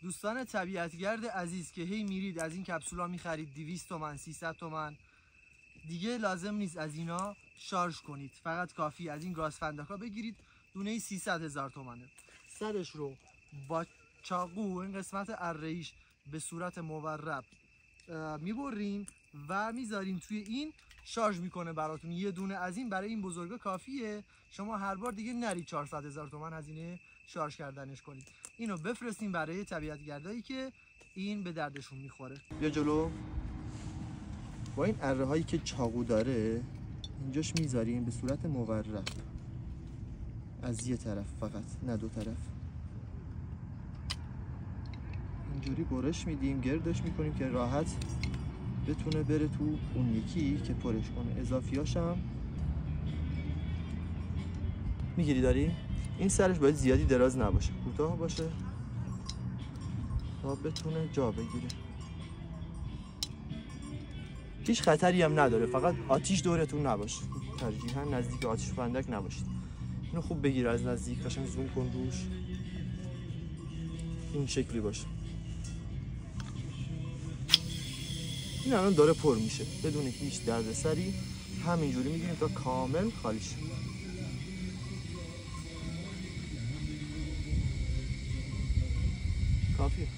دوستان طبیعتگرد عزیز که هی میرید از این کپسولا میخرید 200 تومن 300 تومن، دیگه لازم نیست از اینا شارژ کنید، فقط کافی از این گاز فندکا بگیرید، دونه 300,000 تومنه. سرش رو با چاقو این قسمت اره‌ایش به صورت مورب میبرین و میذارین توی این، شارژ میکنه براتون. یه دونه از این برای این بزرگا کافیه، شما هر بار دیگه نرید 400,000 تومان هزینه شارژ کردنش کنید. اینو بفرستین برای طبیعتگردایی که این به دردشون میخوره. بیا جلو. با این اره هایی که چاقو داره اینجاش میذاریم به صورت مورب از یه طرف فقط، نه دو طرف. اینجوری برش میدیم، گردش میکنیم که راحت بتونه بره تو اون یکی که پرش کنه. اضافیاش هم میگیری داری؟ این سرش باید زیادی دراز نباشه، کوتاه باشه تا بتونه جا بگیره. هیچ خطری هم نداره، فقط آتیش دورتون نباشه، ترجیحاً نزدیک آتیش فندک نباشید. اینو خوب بگیر از نزدیک، قشنگ زوم کن روش، این شکلی باشه. این الان داره پر میشه بدون هیچ دردسری، همینجوری میگیریم تا کامل خالی شه. کافیه.